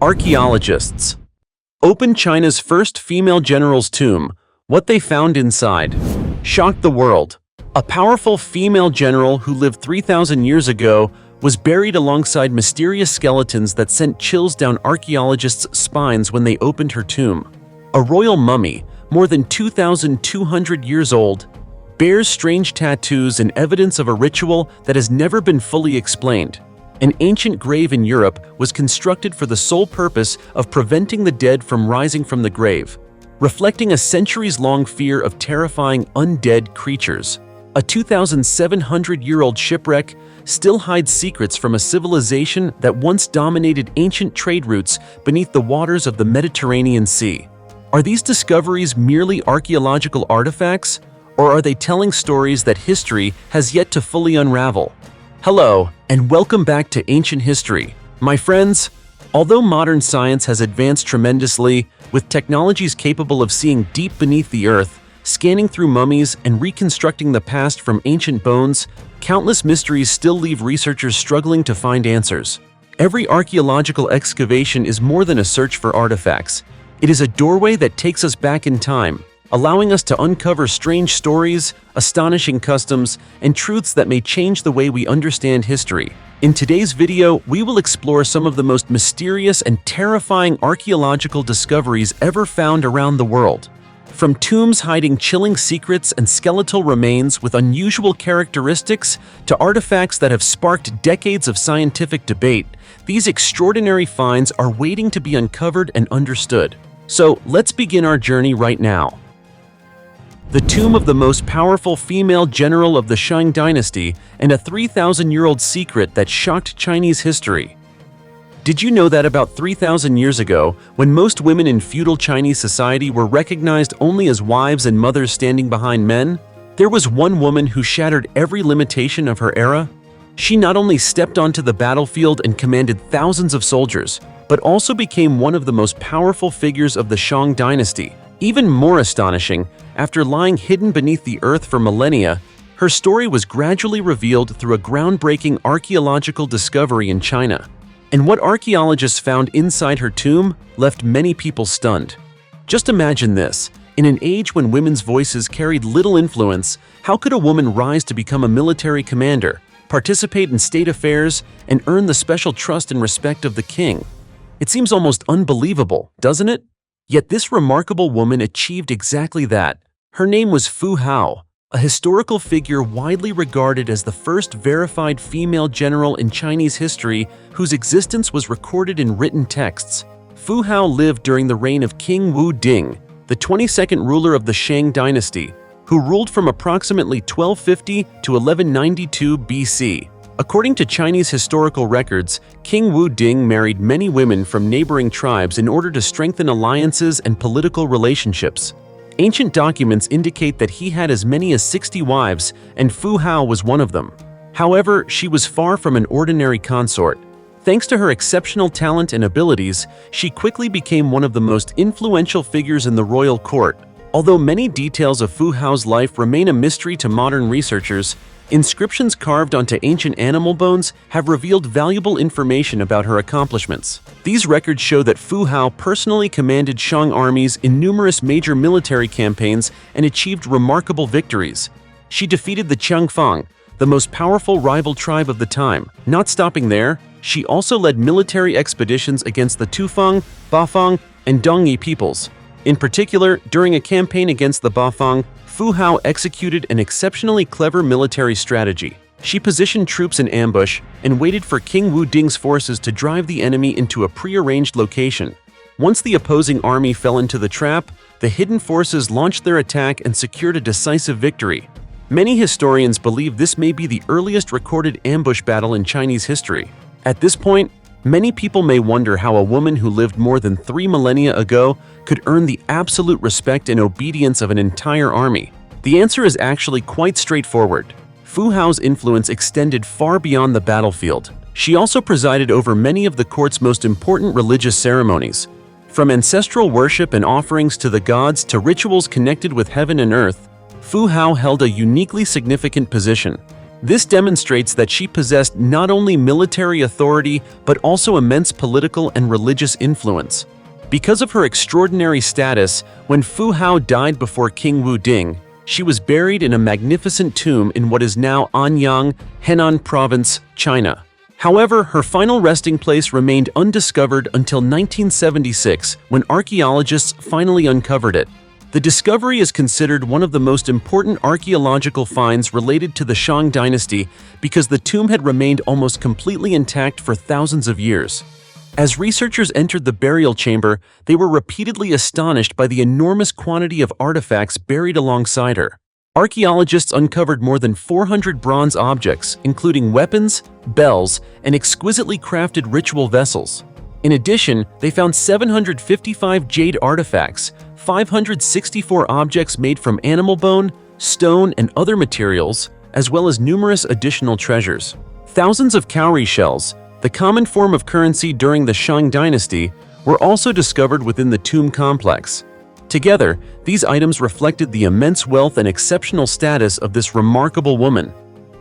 Archaeologists opened China's first female general's tomb. What they found inside shocked the world. A powerful female general who lived 3,000 years ago was buried alongside mysterious skeletons that sent chills down archaeologists' spines when they opened her tomb. A royal mummy, more than 2,200 years old, bears strange tattoos and evidence of a ritual that has never been fully explained. An ancient grave in Europe was constructed for the sole purpose of preventing the dead from rising from the grave, reflecting a centuries-long fear of terrifying undead creatures. A 2,700-year-old shipwreck still hides secrets from a civilization that once dominated ancient trade routes beneath the waters of the Mediterranean Sea. Are these discoveries merely archaeological artifacts, or are they telling stories that history has yet to fully unravel? Hello, and welcome back to Ancient History. My friends, although modern science has advanced tremendously, with technologies capable of seeing deep beneath the earth, scanning through mummies, and reconstructing the past from ancient bones, countless mysteries still leave researchers struggling to find answers. Every archaeological excavation is more than a search for artifacts. It is a doorway that takes us back in time, allowing us to uncover strange stories, astonishing customs, and truths that may change the way we understand history. In today's video, we will explore some of the most mysterious and terrifying archaeological discoveries ever found around the world. From tombs hiding chilling secrets and skeletal remains with unusual characteristics to artifacts that have sparked decades of scientific debate, these extraordinary finds are waiting to be uncovered and understood. So let's begin our journey right now. The tomb of the most powerful female general of the Shang dynasty and a 3,000-year-old secret that shocked Chinese history. Did you know that about 3,000 years ago, when most women in feudal Chinese society were recognized only as wives and mothers standing behind men, there was one woman who shattered every limitation of her era? She not only stepped onto the battlefield and commanded thousands of soldiers, but also became one of the most powerful figures of the Shang dynasty. Even more astonishing, after lying hidden beneath the earth for millennia, her story was gradually revealed through a groundbreaking archaeological discovery in China. And what archaeologists found inside her tomb left many people stunned. Just imagine this: in an age when women's voices carried little influence, how could a woman rise to become a military commander, participate in state affairs, and earn the special trust and respect of the king? It seems almost unbelievable, doesn't it? Yet this remarkable woman achieved exactly that. Her name was Fu Hao, a historical figure widely regarded as the first verified female general in Chinese history whose existence was recorded in written texts. Fu Hao lived during the reign of King Wu Ding, the 22nd ruler of the Shang dynasty, who ruled from approximately 1250 to 1192 BC. According to Chinese historical records, King Wu Ding married many women from neighboring tribes in order to strengthen alliances and political relationships. Ancient documents indicate that he had as many as 60 wives, and Fu Hao was one of them. However, she was far from an ordinary consort. Thanks to her exceptional talent and abilities, she quickly became one of the most influential figures in the royal court. Although many details of Fu Hao's life remain a mystery to modern researchers, inscriptions carved onto ancient animal bones have revealed valuable information about her accomplishments. These records show that Fu Hao personally commanded Shang armies in numerous major military campaigns and achieved remarkable victories. She defeated the Qiangfang, the most powerful rival tribe of the time. Not stopping there, she also led military expeditions against the Tufang, Bafang, and Dongyi peoples. In particular, during a campaign against the Bafang, Fu Hao executed an exceptionally clever military strategy. She positioned troops in ambush and waited for King Wu Ding's forces to drive the enemy into a prearranged location. Once the opposing army fell into the trap, the hidden forces launched their attack and secured a decisive victory. Many historians believe this may be the earliest recorded ambush battle in Chinese history. At this point, many people may wonder how a woman who lived more than 3 millennia ago could earn the absolute respect and obedience of an entire army. The answer is actually quite straightforward. Fu Hao's influence extended far beyond the battlefield. She also presided over many of the court's most important religious ceremonies. From ancestral worship and offerings to the gods to rituals connected with heaven and earth, Fu Hao held a uniquely significant position. This demonstrates that she possessed not only military authority but also immense political and religious influence. Because of her extraordinary status, when Fu Hao died before King Wu Ding, she was buried in a magnificent tomb in what is now Anyang, Henan Province, China. However, her final resting place remained undiscovered until 1976, when archaeologists finally uncovered it. The discovery is considered one of the most important archaeological finds related to the Shang dynasty because the tomb had remained almost completely intact for thousands of years. As researchers entered the burial chamber, they were repeatedly astonished by the enormous quantity of artifacts buried alongside her. Archaeologists uncovered more than 400 bronze objects, including weapons, bells, and exquisitely crafted ritual vessels. In addition, they found 755 jade artifacts, 564 objects made from animal bone, stone, and other materials, as well as numerous additional treasures. Thousands of cowrie shells, the common form of currency during the Shang dynasty, were also discovered within the tomb complex. Together, these items reflected the immense wealth and exceptional status of this remarkable woman.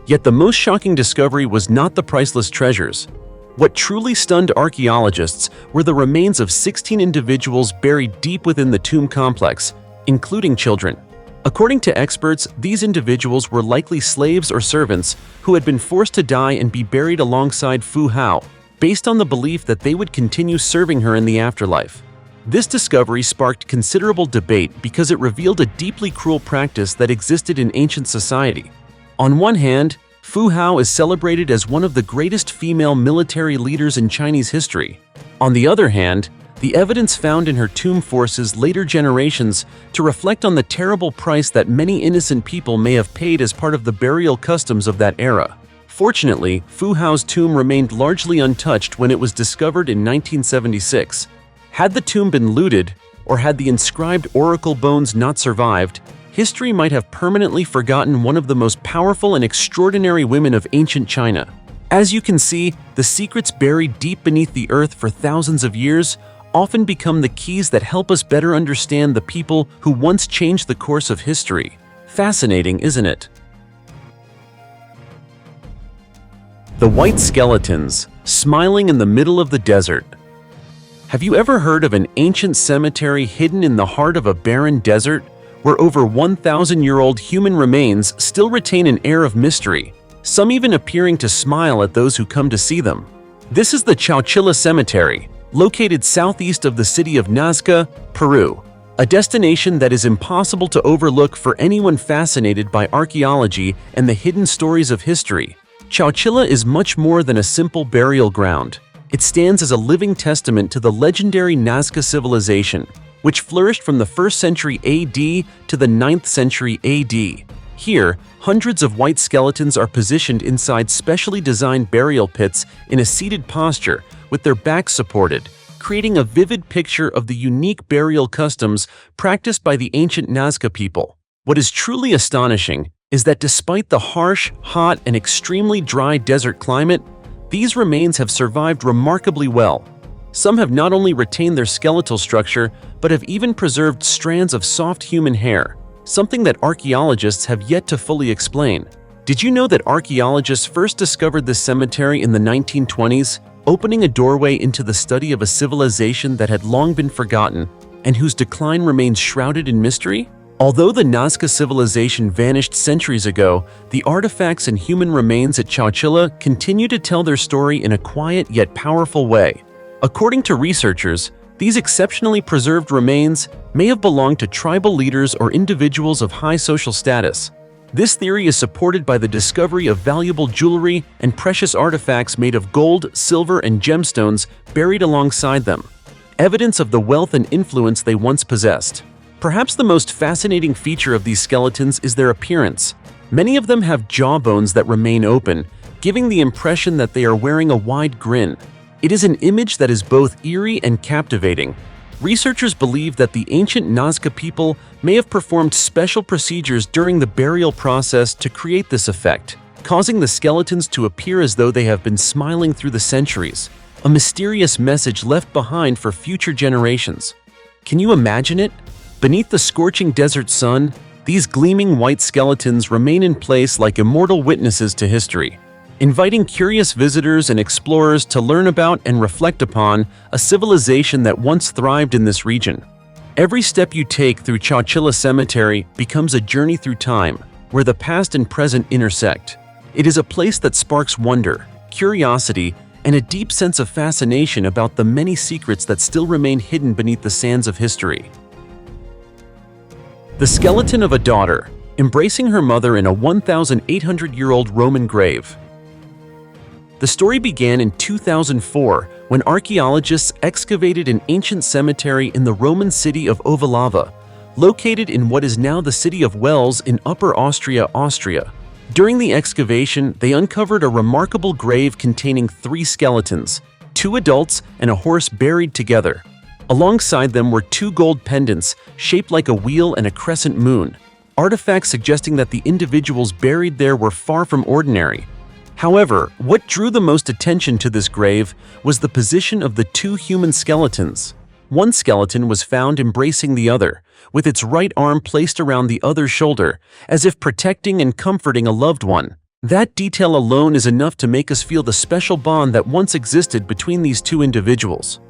Yet the most shocking discovery was not the priceless treasures. What truly stunned archaeologists were the remains of 16 individuals buried deep within the tomb complex, including children. According to experts, these individuals were likely slaves or servants who had been forced to die and be buried alongside Fu Hao, based on the belief that they would continue serving her in the afterlife. This discovery sparked considerable debate because it revealed a deeply cruel practice that existed in ancient society. On one hand, Fu Hao is celebrated as one of the greatest female military leaders in Chinese history. On the other hand, the evidence found in her tomb forces later generations to reflect on the terrible price that many innocent people may have paid as part of the burial customs of that era. Fortunately, Fu Hao's tomb remained largely untouched when it was discovered in 1976. Had the tomb been looted, or had the inscribed oracle bones not survived, history might have permanently forgotten one of the most powerful and extraordinary women of ancient China. As you can see, the secrets buried deep beneath the earth for thousands of years often become the keys that help us better understand the people who once changed the course of history. Fascinating, isn't it? The white skeletons, smiling in the middle of the desert. Have you ever heard of an ancient cemetery hidden in the heart of a barren desert, where over 1,000-year-old human remains still retain an air of mystery, some even appearing to smile at those who come to see them? This is the Chowchilla Cemetery, located southeast of the city of Nazca, Peru, a destination that is impossible to overlook for anyone fascinated by archaeology and the hidden stories of history. Chowchilla is much more than a simple burial ground. It stands as a living testament to the legendary Nazca civilization, which flourished from the 1st century AD to the 9th century AD. Here, hundreds of white skeletons are positioned inside specially designed burial pits in a seated posture, with their backs supported, creating a vivid picture of the unique burial customs practiced by the ancient Nazca people. What is truly astonishing is that despite the harsh, hot, and extremely dry desert climate, these remains have survived remarkably well. Some have not only retained their skeletal structure, but have even preserved strands of soft human hair, something that archaeologists have yet to fully explain. Did you know that archaeologists first discovered this cemetery in the 1920s, opening a doorway into the study of a civilization that had long been forgotten and whose decline remains shrouded in mystery? Although the Nazca civilization vanished centuries ago, the artifacts and human remains at Chowchilla continue to tell their story in a quiet yet powerful way. According to researchers, these exceptionally preserved remains may have belonged to tribal leaders or individuals of high social status. This theory is supported by the discovery of valuable jewelry and precious artifacts made of gold, silver, and gemstones buried alongside them, evidence of the wealth and influence they once possessed. Perhaps the most fascinating feature of these skeletons is their appearance. Many of them have jawbones that remain open, giving the impression that they are wearing a wide grin. It is an image that is both eerie and captivating. Researchers believe that the ancient Nazca people may have performed special procedures during the burial process to create this effect, causing the skeletons to appear as though they have been smiling through the centuries, a mysterious message left behind for future generations. Can you imagine it? Beneath the scorching desert sun, These gleaming white skeletons remain in place like immortal witnesses to history, inviting curious visitors and explorers to learn about and reflect upon a civilization that once thrived in this region. Every step you take through Chowchilla Cemetery becomes a journey through time, where the past and present intersect. It is a place that sparks wonder, curiosity, and a deep sense of fascination about the many secrets that still remain hidden beneath the sands of history. The skeleton of a daughter, embracing her mother in a 1,800-year-old Roman grave. The story began in 2004 when archaeologists excavated an ancient cemetery in the Roman city of Ovalava, located in what is now the city of Wels in Upper Austria, Austria. During the excavation, they uncovered a remarkable grave containing 3 skeletons, 2 adults and a horse buried together. Alongside them were 2 gold pendants shaped like a wheel and a crescent moon, artifacts suggesting that the individuals buried there were far from ordinary. However, what drew the most attention to this grave was the position of the 2 human skeletons. One skeleton was found embracing the other, with its right arm placed around the other's shoulder, as if protecting and comforting a loved one. That detail alone is enough to make us feel the special bond that once existed between these 2 individuals.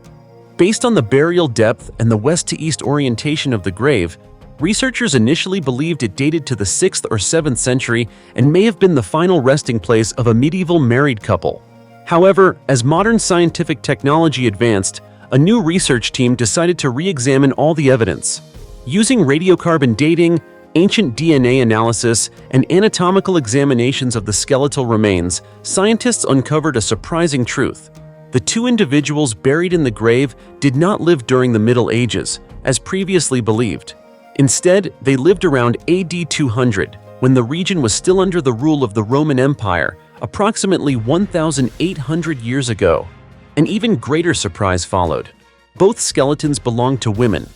Based on the burial depth and the west-to-east orientation of the grave, researchers initially believed it dated to the 6th or 7th century and may have been the final resting place of a medieval married couple. However, as modern scientific technology advanced, a new research team decided to re-examine all the evidence. Using radiocarbon dating, ancient DNA analysis, and anatomical examinations of the skeletal remains, scientists uncovered a surprising truth. The 2 individuals buried in the grave did not live during the Middle Ages, as previously believed. Instead, they lived around AD 200, when the region was still under the rule of the Roman Empire, approximately 1,800 years ago. An even greater surprise followed. Both skeletons belonged to women.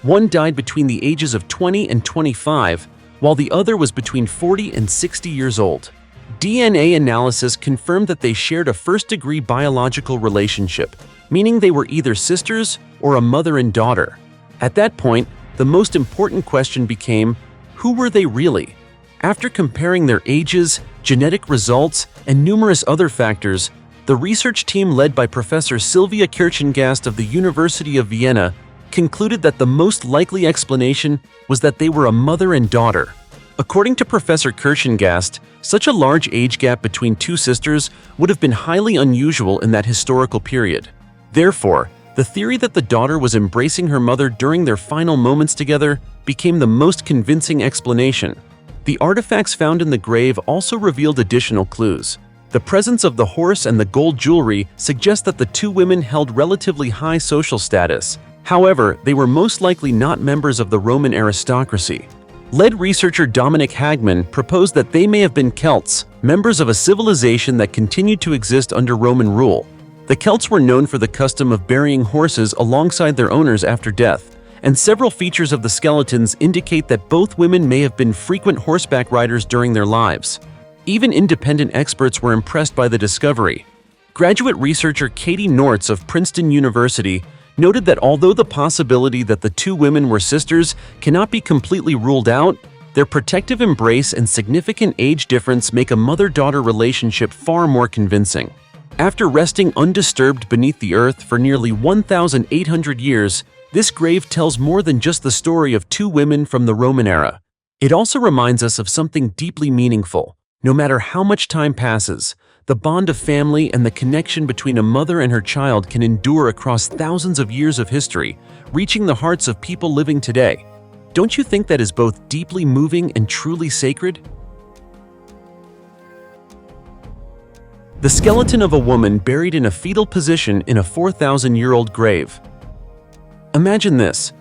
One died between the ages of 20 and 25, while the other was between 40 and 60 years old. DNA analysis confirmed that they shared a first-degree biological relationship, meaning they were either sisters or a mother and daughter. At that point, the most important question became, who were they really? After comparing their ages, genetic results, and numerous other factors, the research team led by Professor Sylvia Kirchengast of the University of Vienna concluded that the most likely explanation was that they were a mother and daughter. According to Professor Kirchengast, such a large age gap between 2 sisters would have been highly unusual in that historical period. Therefore, the theory that the daughter was embracing her mother during their final moments together became the most convincing explanation. The artifacts found in the grave also revealed additional clues. The presence of the horse and the gold jewelry suggests that the 2 women held relatively high social status. However, they were most likely not members of the Roman aristocracy. Lead researcher Dominic Hagman proposed that they may have been Celts, members of a civilization that continued to exist under Roman rule. The Celts were known for the custom of burying horses alongside their owners after death, and several features of the skeletons indicate that both women may have been frequent horseback riders during their lives. Even independent experts were impressed by the discovery. Graduate researcher Katie Nortz of Princeton University noted that although the possibility that the 2 women were sisters cannot be completely ruled out, their protective embrace and significant age difference make a mother-daughter relationship far more convincing. After resting undisturbed beneath the earth for nearly 1,800 years, this grave tells more than just the story of 2 women from the Roman era. It also reminds us of something deeply meaningful. No matter how much time passes, the bond of family and the connection between a mother and her child can endure across thousands of years of history, reaching the hearts of people living today. Don't you think that is both deeply moving and truly sacred? The skeleton of a woman buried in a fetal position in a 4,000-year-old grave. Imagine this.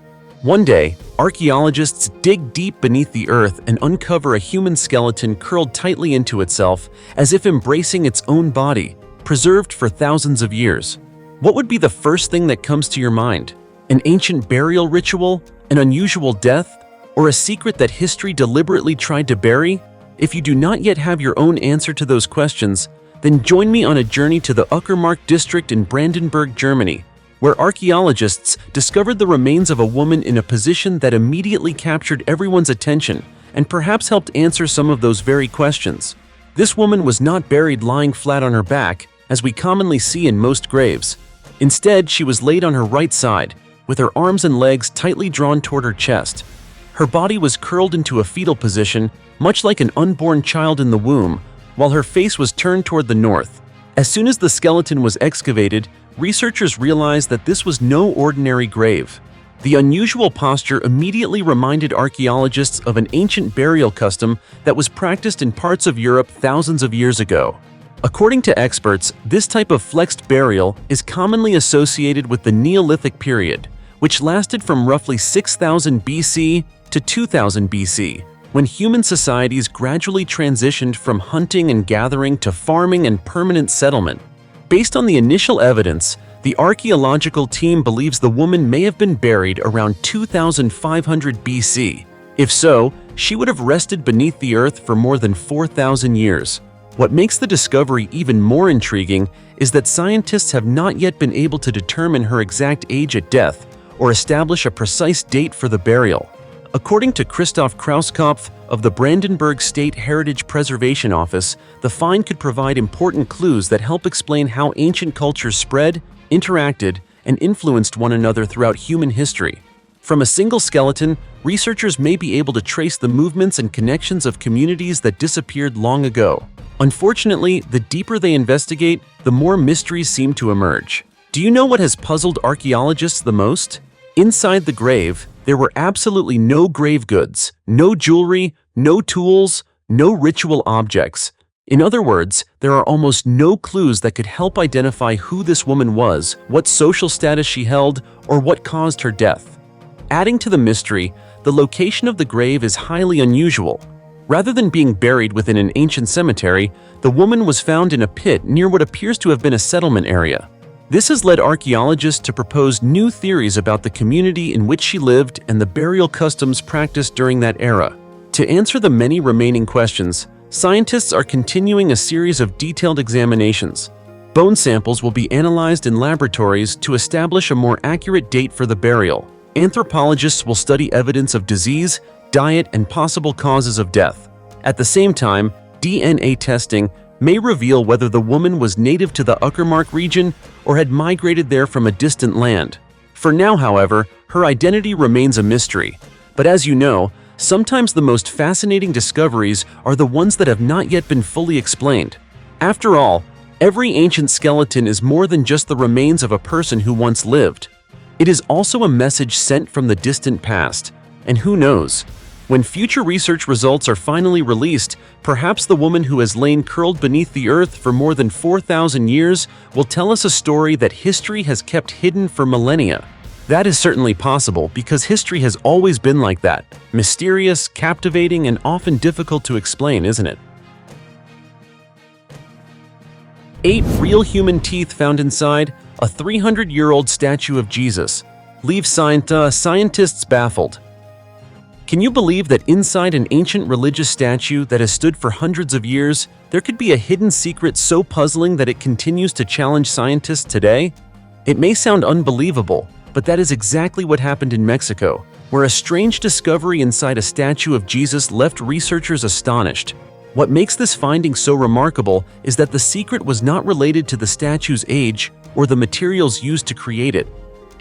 One day, archaeologists dig deep beneath the earth and uncover a human skeleton curled tightly into itself, as if embracing its own body, preserved for thousands of years. What would be the first thing that comes to your mind? An ancient burial ritual? An unusual death? Or a secret that history deliberately tried to bury? If you do not yet have your own answer to those questions, then join me on a journey to the Uckermark district in Brandenburg, Germany, where archaeologists discovered the remains of a woman in a position that immediately captured everyone's attention, and perhaps helped answer some of those very questions. This woman was not buried lying flat on her back, as we commonly see in most graves. Instead, she was laid on her right side, with her arms and legs tightly drawn toward her chest. Her body was curled into a fetal position, much like an unborn child in the womb, while her face was turned toward the north. As soon as the skeleton was excavated, researchers realized that this was no ordinary grave. The unusual posture immediately reminded archaeologists of an ancient burial custom that was practiced in parts of Europe thousands of years ago. According to experts, this type of flexed burial is commonly associated with the Neolithic period, which lasted from roughly 6000 BC to 2000 BC, when human societies gradually transitioned from hunting and gathering to farming and permanent settlement. Based on the initial evidence, the archaeological team believes the woman may have been buried around 2500 BC. If so, she would have rested beneath the earth for more than 4,000 years. What makes the discovery even more intriguing is that scientists have not yet been able to determine her exact age at death or establish a precise date for the burial. According to Christoph Krauskopf of the Brandenburg State Heritage Preservation Office, the find could provide important clues that help explain how ancient cultures spread, interacted, and influenced one another throughout human history. From a single skeleton, researchers may be able to trace the movements and connections of communities that disappeared long ago. Unfortunately, the deeper they investigate, the more mysteries seem to emerge. Do you know what has puzzled archaeologists the most? Inside the grave, there were absolutely no grave goods, no jewelry, no tools, no ritual objects. In other words, there are almost no clues that could help identify who this woman was, what social status she held, or what caused her death. Adding to the mystery, the location of the grave is highly unusual. Rather than being buried within an ancient cemetery, the woman was found in a pit near what appears to have been a settlement area. This has led archaeologists to propose new theories about the community in which she lived and the burial customs practiced during that era. To answer the many remaining questions, scientists are continuing a series of detailed examinations. Bone samples will be analyzed in laboratories to establish a more accurate date for the burial. Anthropologists will study evidence of disease, diet, and possible causes of death. At the same time, DNA testing may reveal whether the woman was native to the Uckermark region or had migrated there from a distant land. For now, however, her identity remains a mystery. But as you know, sometimes the most fascinating discoveries are the ones that have not yet been fully explained. After all, every ancient skeleton is more than just the remains of a person who once lived. It is also a message sent from the distant past. And who knows? When future research results are finally released, perhaps the woman who has lain curled beneath the earth for more than 4,000 years will tell us a story that history has kept hidden for millennia. That is certainly possible because history has always been like that. Mysterious, captivating, and often difficult to explain, isn't it? 8 real human teeth found inside a 300-year-old statue of Jesus leave scientists baffled. Can you believe that inside an ancient religious statue that has stood for hundreds of years, there could be a hidden secret so puzzling that it continues to challenge scientists today? It may sound unbelievable, but that is exactly what happened in Mexico, where a strange discovery inside a statue of Jesus left researchers astonished. What makes this finding so remarkable is that the secret was not related to the statue's age or the materials used to create it.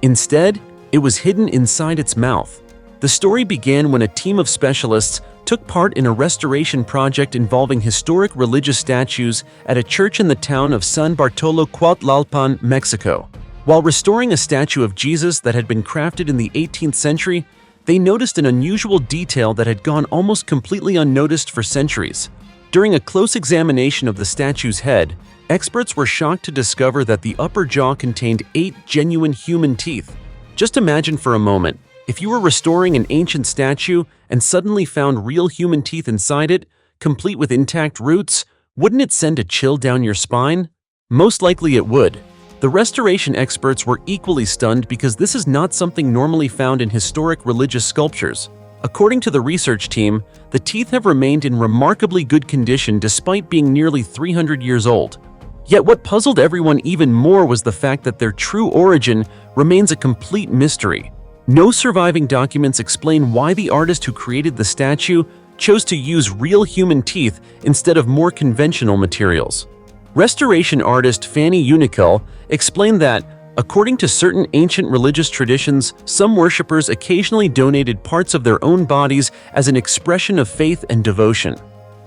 Instead, it was hidden inside its mouth. The story began when a team of specialists took part in a restoration project involving historic religious statues at a church in the town of San Bartolo Cuautlalpan, Mexico. While restoring a statue of Jesus that had been crafted in the 18th century, they noticed an unusual detail that had gone almost completely unnoticed for centuries. During a close examination of the statue's head, experts were shocked to discover that the upper jaw contained 8 genuine human teeth. Just imagine for a moment, if you were restoring an ancient statue and suddenly found real human teeth inside it, complete with intact roots, wouldn't it send a chill down your spine? Most likely it would. The restoration experts were equally stunned because this is not something normally found in historic religious sculptures. According to the research team, the teeth have remained in remarkably good condition despite being nearly 300 years old. Yet what puzzled everyone even more was the fact that their true origin remains a complete mystery. No surviving documents explain why the artist who created the statue chose to use real human teeth instead of more conventional materials. Restoration artist Fanny Unical explained that, according to certain ancient religious traditions, some worshippers occasionally donated parts of their own bodies as an expression of faith and devotion.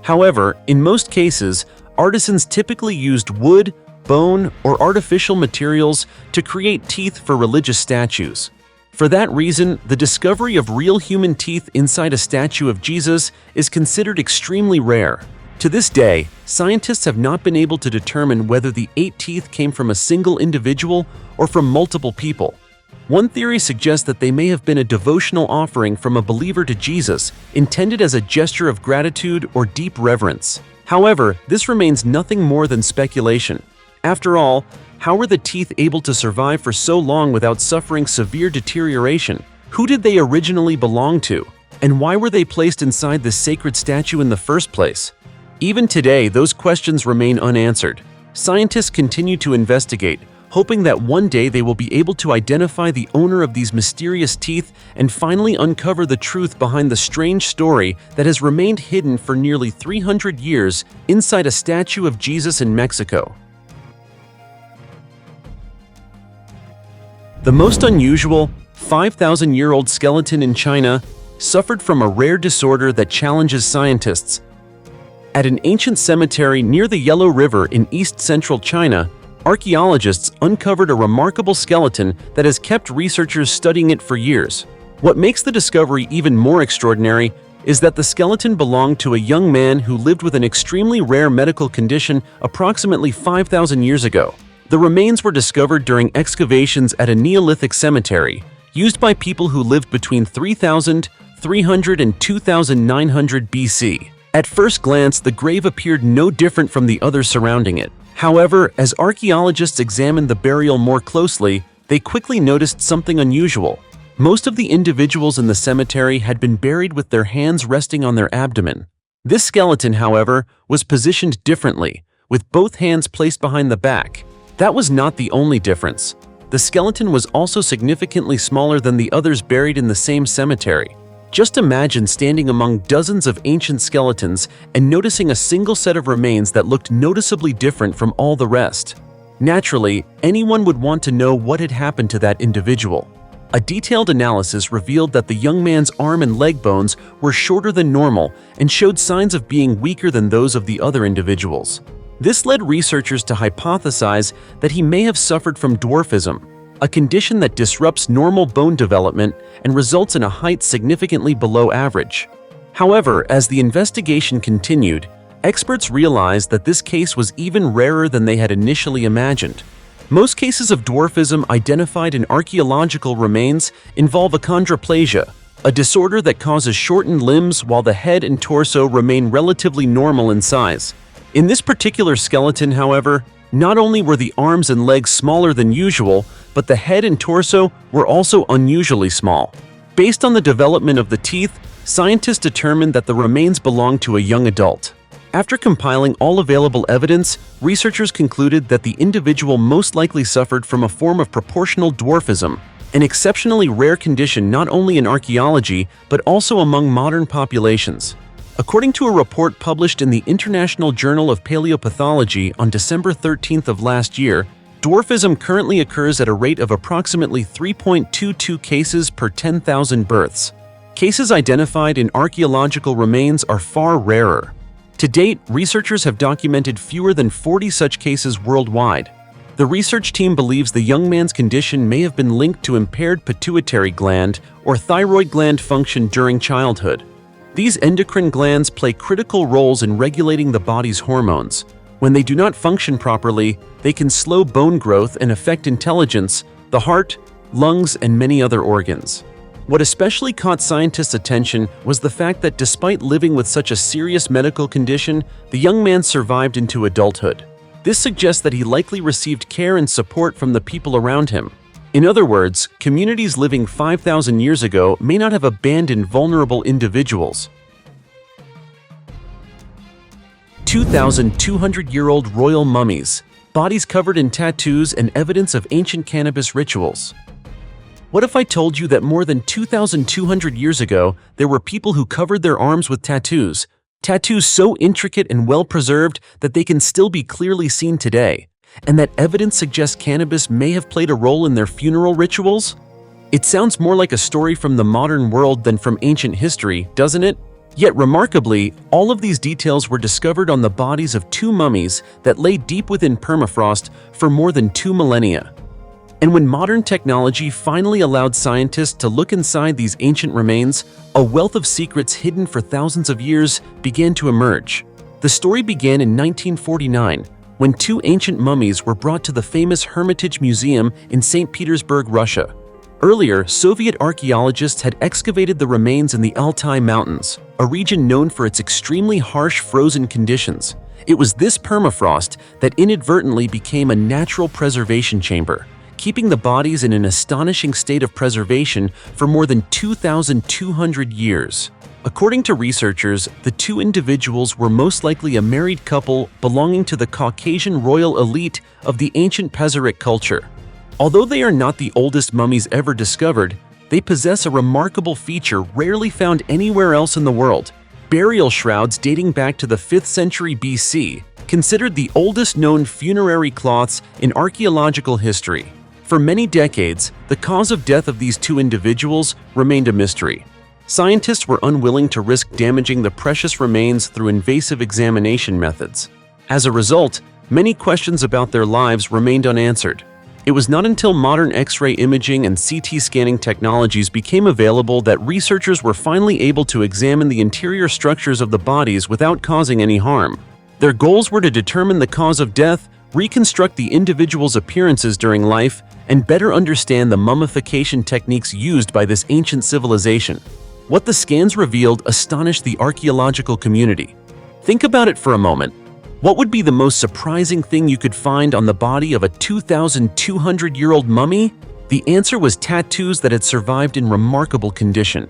However, in most cases, artisans typically used wood, bone, or artificial materials to create teeth for religious statues. For that reason, the discovery of real human teeth inside a statue of Jesus is considered extremely rare. To this day, scientists have not been able to determine whether the 8 teeth came from a single individual or from multiple people. One theory suggests that they may have been a devotional offering from a believer to Jesus, intended as a gesture of gratitude or deep reverence. However, this remains nothing more than speculation. After all, how were the teeth able to survive for so long without suffering severe deterioration? Who did they originally belong to? And why were they placed inside this sacred statue in the first place? Even today, those questions remain unanswered. Scientists continue to investigate, hoping that one day they will be able to identify the owner of these mysterious teeth and finally uncover the truth behind the strange story that has remained hidden for nearly 300 years inside a statue of Jesus in Mexico. The most unusual, 5,000-year-old skeleton in China suffered from a rare disorder that challenges scientists. At an ancient cemetery near the Yellow River in east-central China, archaeologists uncovered a remarkable skeleton that has kept researchers studying it for years. What makes the discovery even more extraordinary is that the skeleton belonged to a young man who lived with an extremely rare medical condition approximately 5,000 years ago. The remains were discovered during excavations at a Neolithic cemetery, used by people who lived between 3,300 and 2,900 BC. At first glance, the grave appeared no different from the others surrounding it. However, as archaeologists examined the burial more closely, they quickly noticed something unusual. Most of the individuals in the cemetery had been buried with their hands resting on their abdomen. This skeleton, however, was positioned differently, with both hands placed behind the back. That was not the only difference. The skeleton was also significantly smaller than the others buried in the same cemetery. Just imagine standing among dozens of ancient skeletons and noticing a single set of remains that looked noticeably different from all the rest. Naturally, anyone would want to know what had happened to that individual. A detailed analysis revealed that the young man's arm and leg bones were shorter than normal and showed signs of being weaker than those of the other individuals. This led researchers to hypothesize that he may have suffered from dwarfism, a condition that disrupts normal bone development and results in a height significantly below average. However, as the investigation continued, experts realized that this case was even rarer than they had initially imagined. Most cases of dwarfism identified in archaeological remains involve achondroplasia, a disorder that causes shortened limbs while the head and torso remain relatively normal in size. In this particular skeleton, however, not only were the arms and legs smaller than usual, but the head and torso were also unusually small. Based on the development of the teeth, scientists determined that the remains belonged to a young adult. After compiling all available evidence, researchers concluded that the individual most likely suffered from a form of proportional dwarfism, an exceptionally rare condition not only in archaeology but also among modern populations. According to a report published in the International Journal of Paleopathology on December 13th of last year, dwarfism currently occurs at a rate of approximately 3.22 cases per 10,000 births. Cases identified in archaeological remains are far rarer. To date, researchers have documented fewer than 40 such cases worldwide. The research team believes the young man's condition may have been linked to impaired pituitary gland or thyroid gland function during childhood. These endocrine glands play critical roles in regulating the body's hormones. When they do not function properly, they can slow bone growth and affect intelligence, the heart, lungs, and many other organs. What especially caught scientists' attention was the fact that despite living with such a serious medical condition, the young man survived into adulthood. This suggests that he likely received care and support from the people around him. In other words, communities living 5,000 years ago may not have abandoned vulnerable individuals. 2,200-year-old royal mummies, bodies covered in tattoos and evidence of ancient cannabis rituals. What if I told you that more than 2,200 years ago, there were people who covered their arms with tattoos? Tattoos so intricate and well-preserved that they can still be clearly seen today, and that evidence suggests cannabis may have played a role in their funeral rituals? It sounds more like a story from the modern world than from ancient history, doesn't it? Yet remarkably, all of these details were discovered on the bodies of two mummies that lay deep within permafrost for more than 2 millennia. And when modern technology finally allowed scientists to look inside these ancient remains, a wealth of secrets hidden for thousands of years began to emerge. The story began in 1949, when 2 ancient mummies were brought to the famous Hermitage Museum in St. Petersburg, Russia. Earlier, Soviet archaeologists had excavated the remains in the Altai Mountains, a region known for its extremely harsh frozen conditions. It was this permafrost that inadvertently became a natural preservation chamber, keeping the bodies in an astonishing state of preservation for more than 2,200 years. According to researchers, the 2 individuals were most likely a married couple belonging to the Caucasian royal elite of the ancient Pazyryk culture. Although they are not the oldest mummies ever discovered, they possess a remarkable feature rarely found anywhere else in the world: burial shrouds dating back to the 5th century BC, considered the oldest known funerary cloths in archaeological history. For many decades, the cause of death of these 2 individuals remained a mystery. Scientists were unwilling to risk damaging the precious remains through invasive examination methods. As a result, many questions about their lives remained unanswered. It was not until modern X-ray imaging and CT scanning technologies became available that researchers were finally able to examine the interior structures of the bodies without causing any harm. Their goals were to determine the cause of death, reconstruct the individual's appearances during life, and better understand the mummification techniques used by this ancient civilization. What the scans revealed astonished the archaeological community. Think about it for a moment. What would be the most surprising thing you could find on the body of a 2,200-year-old mummy? The answer was tattoos that had survived in remarkable condition.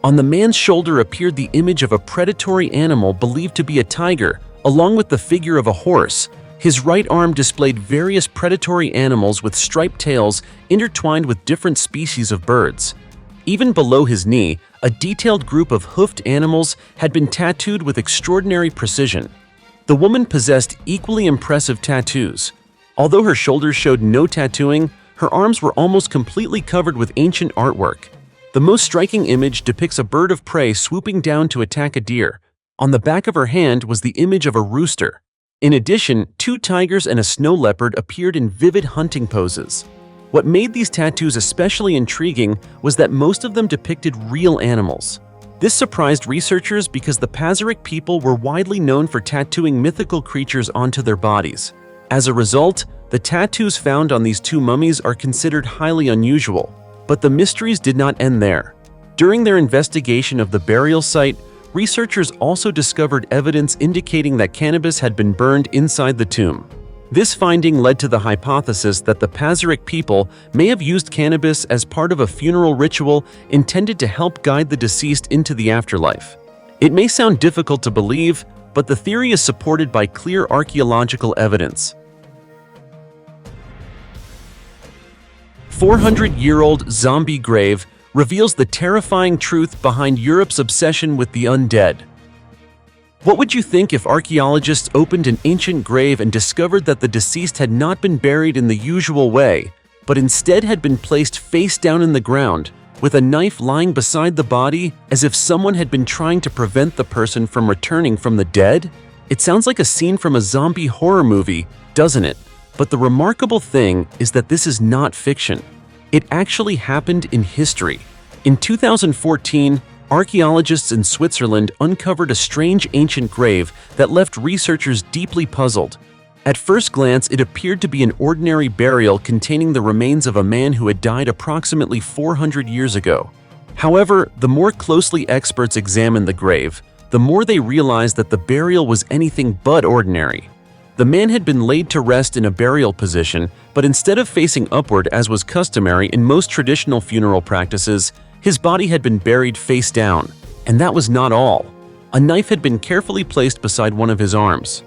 On the man's shoulder appeared the image of a predatory animal believed to be a tiger, along with the figure of a horse. His right arm displayed various predatory animals with striped tails intertwined with different species of birds. Even below his knee, a detailed group of hoofed animals had been tattooed with extraordinary precision. The woman possessed equally impressive tattoos. Although her shoulders showed no tattooing, her arms were almost completely covered with ancient artwork. The most striking image depicts a bird of prey swooping down to attack a deer. On the back of her hand was the image of a rooster. In addition, 2 tigers and a snow leopard appeared in vivid hunting poses. What made these tattoos especially intriguing was that most of them depicted real animals. This surprised researchers because the Pazyryk people were widely known for tattooing mythical creatures onto their bodies. As a result, the tattoos found on these 2 mummies are considered highly unusual. But the mysteries did not end there. During their investigation of the burial site, researchers also discovered evidence indicating that cannabis had been burned inside the tomb. This finding led to the hypothesis that the Pazyryk people may have used cannabis as part of a funeral ritual intended to help guide the deceased into the afterlife. It may sound difficult to believe, but the theory is supported by clear archaeological evidence. 400-year-old zombie grave reveals the terrifying truth behind Europe's obsession with the undead. What would you think if archaeologists opened an ancient grave and discovered that the deceased had not been buried in the usual way, but instead had been placed face down in the ground, with a knife lying beside the body as if someone had been trying to prevent the person from returning from the dead? It sounds like a scene from a zombie horror movie, doesn't it? But the remarkable thing is that this is not fiction. It actually happened in history. In 2014, archaeologists in Switzerland uncovered a strange ancient grave that left researchers deeply puzzled. At first glance, it appeared to be an ordinary burial containing the remains of a man who had died approximately 400 years ago. However, the more closely experts examined the grave, the more they realized that the burial was anything but ordinary. The man had been laid to rest in a burial position, but instead of facing upward as was customary in most traditional funeral practices, his body had been buried face down. And that was not all. A knife had been carefully placed beside one of his arms.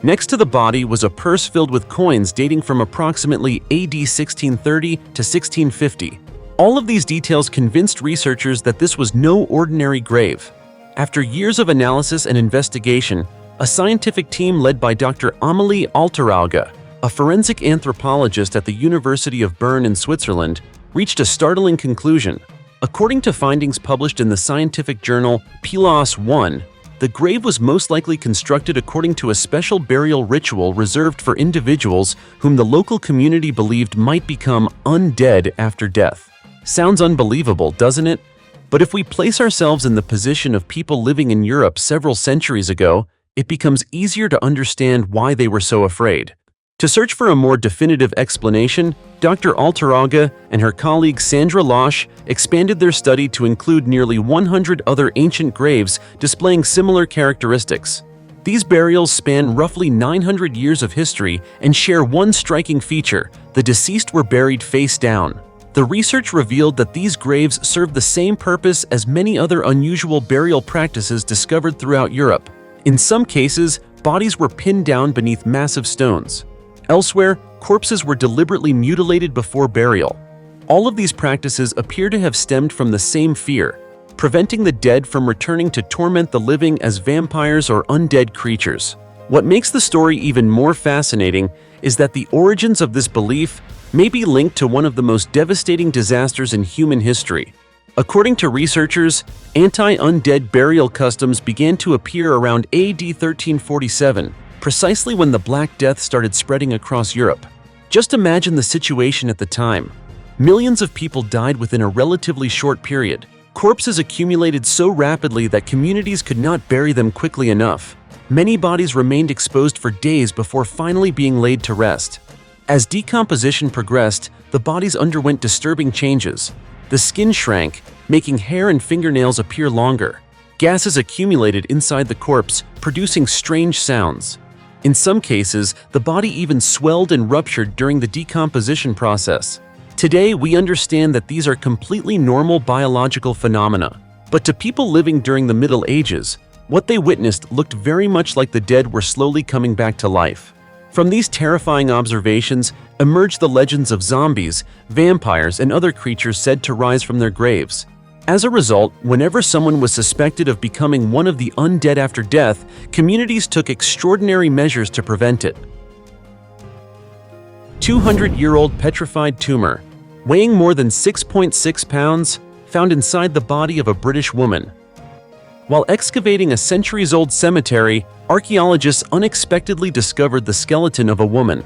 Next to the body was a purse filled with coins dating from approximately AD 1630 to 1650. All of these details convinced researchers that this was no ordinary grave. After years of analysis and investigation, a scientific team led by Dr. Amelie Alterauge, a forensic anthropologist at the University of Bern in Switzerland, reached a startling conclusion. According to findings published in the scientific journal PLOS I, the grave was most likely constructed according to a special burial ritual reserved for individuals whom the local community believed might become undead after death. Sounds unbelievable, doesn't it? But if we place ourselves in the position of people living in Europe several centuries ago, it becomes easier to understand why they were so afraid. To search for a more definitive explanation, Dr. Alterauge and her colleague Sandra Losch expanded their study to include nearly 100 other ancient graves displaying similar characteristics. These burials span roughly 900 years of history and share one striking feature: the deceased were buried face down. The research revealed that these graves serve the same purpose as many other unusual burial practices discovered throughout Europe. In some cases, bodies were pinned down beneath massive stones. Elsewhere, corpses were deliberately mutilated before burial. All of these practices appear to have stemmed from the same fear, preventing the dead from returning to torment the living as vampires or undead creatures. What makes the story even more fascinating is that the origins of this belief may be linked to one of the most devastating disasters in human history. According to researchers, anti-undead burial customs began to appear around AD 1347, precisely when the Black Death started spreading across Europe. Just imagine the situation at the time. Millions of people died within a relatively short period. Corpses accumulated so rapidly that communities could not bury them quickly enough. Many bodies remained exposed for days before finally being laid to rest. As decomposition progressed, the bodies underwent disturbing changes. The skin shrank, making hair and fingernails appear longer. Gases accumulated inside the corpse, producing strange sounds. In some cases, the body even swelled and ruptured during the decomposition process. Today, we understand that these are completely normal biological phenomena. But to people living during the Middle Ages, what they witnessed looked very much like the dead were slowly coming back to life. From these terrifying observations emerged the legends of zombies, vampires, and other creatures said to rise from their graves. As a result, whenever someone was suspected of becoming one of the undead after death, communities took extraordinary measures to prevent it. 200-year-old petrified tumor, weighing more than 6.6 pounds, found inside the body of a British woman. While excavating a centuries-old cemetery, archaeologists unexpectedly discovered the skeleton of a woman.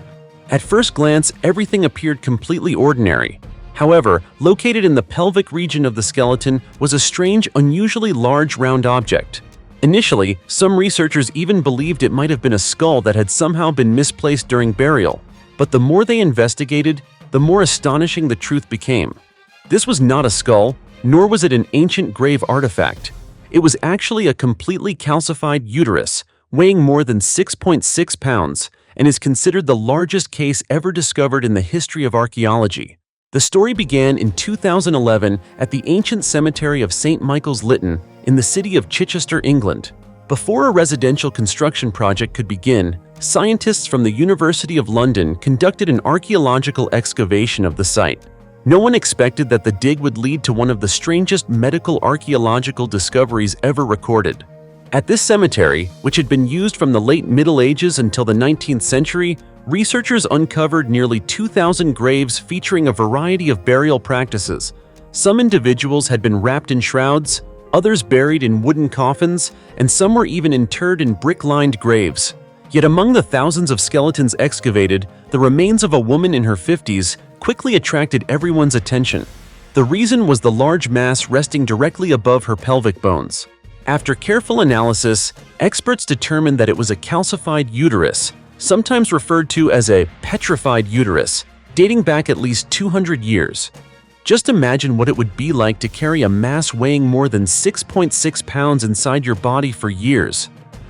At first glance, everything appeared completely ordinary. However, located in the pelvic region of the skeleton was a strange, unusually large round object. Initially, some researchers even believed it might have been a skull that had somehow been misplaced during burial. But the more they investigated, the more astonishing the truth became. This was not a skull, nor was it an ancient grave artifact. It was actually a completely calcified uterus, weighing more than 6.6 pounds, and is considered the largest case ever discovered in the history of archaeology. The story began in 2011 at the ancient cemetery of St. Michael's Lytton in the city of Chichester, England. Before a residential construction project could begin, scientists from the University of London conducted an archaeological excavation of the site. No one expected that the dig would lead to one of the strangest medical archaeological discoveries ever recorded. At this cemetery, which had been used from the late Middle Ages until the 19th century, researchers uncovered nearly 2,000 graves featuring a variety of burial practices. Some individuals had been wrapped in shrouds, others buried in wooden coffins, and some were even interred in brick-lined graves. Yet among the thousands of skeletons excavated, the remains of a woman in her 50s quickly attracted everyone's attention. The reason was the large mass resting directly above her pelvic bones. After careful analysis, experts determined that it was a calcified uterus, sometimes referred to as a petrified uterus, dating back at least 200 years. Just imagine what it would be like to carry a mass weighing more than 6.6 pounds inside your body for years.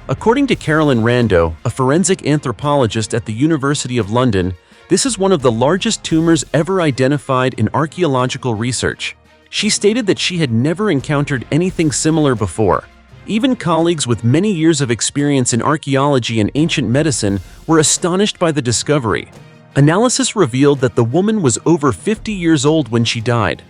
According to Carolyn Rando, a forensic anthropologist at the University of London, this is one of the largest tumors ever identified in archaeological research. She stated that she had never encountered anything similar before. Even colleagues with many years of experience in archaeology and ancient medicine were astonished by the discovery. Analysis revealed that the woman was over 50 years old when she died.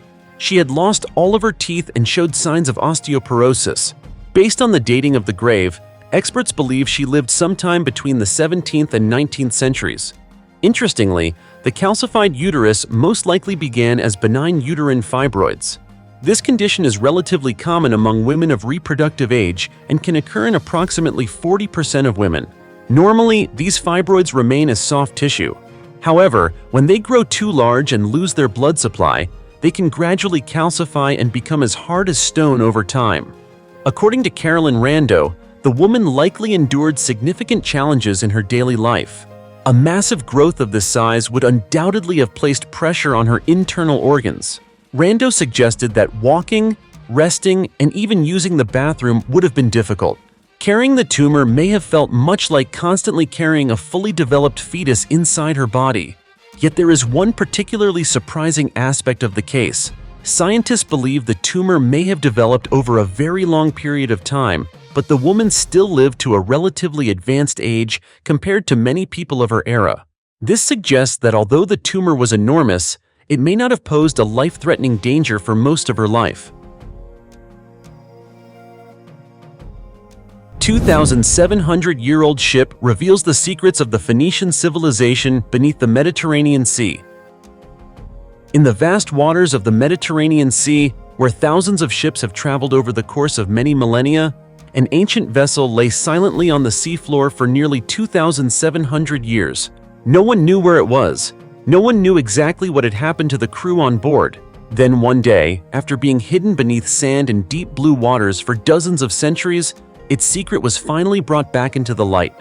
She had lost all of her teeth and showed signs of osteoporosis. Based on the dating of the grave, experts believe she lived sometime between the 17th and 19th centuries. Interestingly, the calcified uterus most likely began as benign uterine fibroids. This condition is relatively common among women of reproductive age and can occur in approximately 40% of women. Normally, these fibroids remain as soft tissue. However, when they grow too large and lose their blood supply, they can gradually calcify and become as hard as stone over time. According to Carolyn Rando, the woman likely endured significant challenges in her daily life. A massive growth of this size would undoubtedly have placed pressure on her internal organs. Rando suggested that walking, resting, and even using the bathroom would have been difficult. Carrying the tumor may have felt much like constantly carrying a fully developed fetus inside her body. Yet there is one particularly surprising aspect of the case. Scientists believe the tumor may have developed over a very long period of time, but the woman still lived to a relatively advanced age compared to many people of her era. This suggests that although the tumor was enormous, it may not have posed a life-threatening danger for most of her life. 2,700-year-old ship reveals the secrets of the Phoenician civilization beneath the Mediterranean Sea. In the vast waters of the Mediterranean Sea, where thousands of ships have traveled over the course of many millennia, an ancient vessel lay silently on the seafloor for nearly 2,700 years. No one knew where it was. No one knew exactly what had happened to the crew on board. Then one day, after being hidden beneath sand in deep blue waters for dozens of centuries, its secret was finally brought back into the light.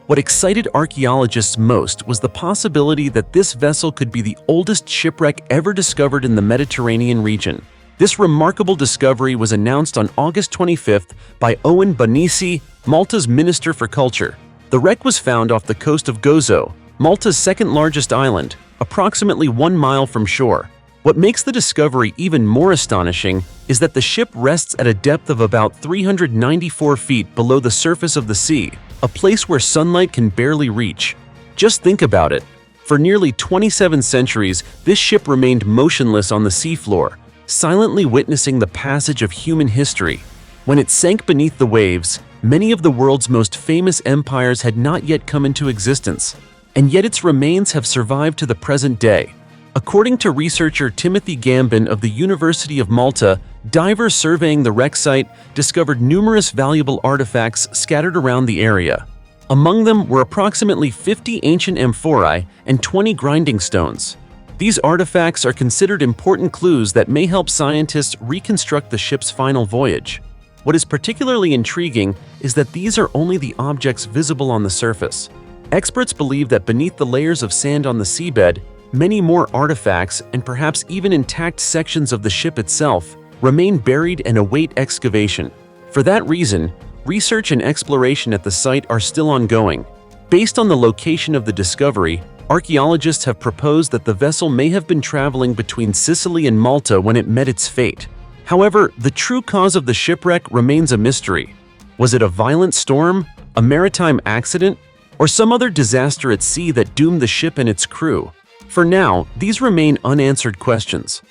What excited archaeologists most was the possibility that this vessel could be the oldest shipwreck ever discovered in the Mediterranean region. This remarkable discovery was announced on August 25th by Owen Bonisi, Malta's Minister for Culture. The wreck was found off the coast of Gozo, Malta's second-largest island, approximately 1 mile from shore. What makes the discovery even more astonishing is that the ship rests at a depth of about 394 feet below the surface of the sea, a place where sunlight can barely reach. Just think about it. For nearly 27 centuries, this ship remained motionless on the seafloor, silently witnessing the passage of human history. When it sank beneath the waves, many of the world's most famous empires had not yet come into existence, and yet its remains have survived to the present day. According to researcher Timothy Gambin of the University of Malta, divers surveying the wreck site discovered numerous valuable artifacts scattered around the area. Among them were approximately 50 ancient amphorae and 20 grinding stones. These artifacts are considered important clues that may help scientists reconstruct the ship's final voyage. What is particularly intriguing is that these are only the objects visible on the surface. Experts believe that beneath the layers of sand on the seabed, many more artifacts and perhaps even intact sections of the ship itself remain buried and await excavation. For that reason, research and exploration at the site are still ongoing. Based on the location of the discovery, archaeologists have proposed that the vessel may have been traveling between Sicily and Malta when it met its fate. However, the true cause of the shipwreck remains a mystery. Was it a violent storm, a maritime accident, or some other disaster at sea that doomed the ship and its crew? For now, these remain unanswered questions.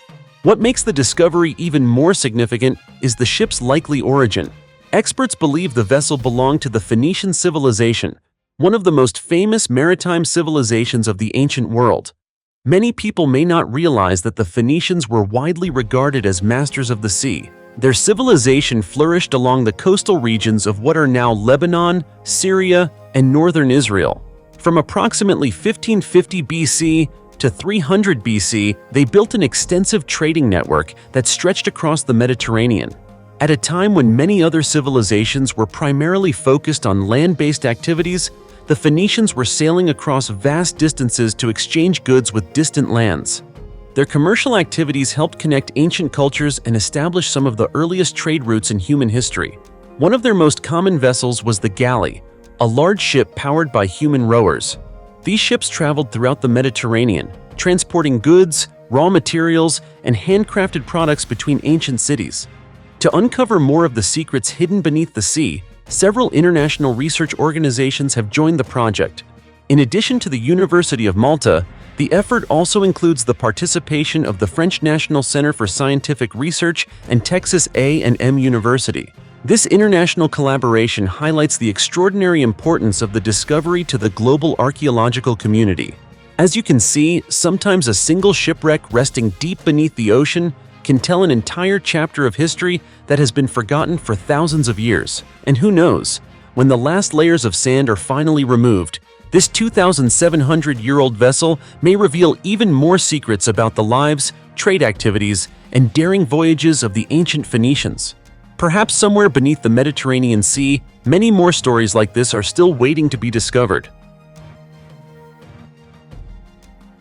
What makes the discovery even more significant is the ship's likely origin. Experts believe the vessel belonged to the Phoenician civilization, one of the most famous maritime civilizations of the ancient world. Many people may not realize that the Phoenicians were widely regarded as masters of the sea. Their civilization flourished along the coastal regions of what are now Lebanon, Syria, and northern Israel. From approximately 1550 BC to 300 BC, they built an extensive trading network that stretched across the Mediterranean. At a time when many other civilizations were primarily focused on land-based activities, the Phoenicians were sailing across vast distances to exchange goods with distant lands. Their commercial activities helped connect ancient cultures and establish some of the earliest trade routes in human history. One of their most common vessels was the galley, a large ship powered by human rowers. These ships traveled throughout the Mediterranean, transporting goods, raw materials, and handcrafted products between ancient cities. To uncover more of the secrets hidden beneath the sea, several international research organizations have joined the project. In addition to the University of Malta, The effort also includes the participation of the French National Center for Scientific Research and Texas A&M University. This international collaboration highlights the extraordinary importance of the discovery to the global archaeological community. As you can see, sometimes a single shipwreck resting deep beneath the ocean can tell an entire chapter of history that has been forgotten for thousands of years. And who knows, when the last layers of sand are finally removed, this 2,700-year-old vessel may reveal even more secrets about the lives, trade activities, and daring voyages of the ancient Phoenicians. Perhaps somewhere beneath the Mediterranean Sea, many more stories like this are still waiting to be discovered.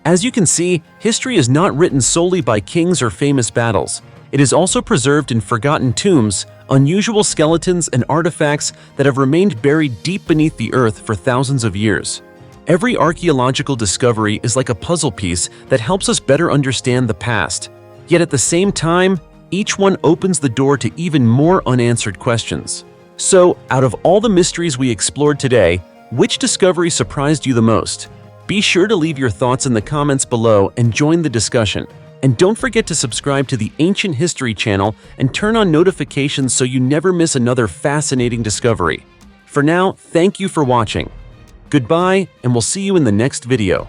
As you can see, history is not written solely by kings or famous battles. It is also preserved in forgotten tombs, unusual skeletons, and artifacts that have remained buried deep beneath the earth for thousands of years. Every archaeological discovery is like a puzzle piece that helps us better understand the past. Yet at the same time, each one opens the door to even more unanswered questions. So, out of all the mysteries we explored today, which discovery surprised you the most? Be sure to leave your thoughts in the comments below and join the discussion. And don't forget to subscribe to the Ancient History channel and turn on notifications so you never miss another fascinating discovery. For now, thank you for watching. Goodbye, and we'll see you in the next video.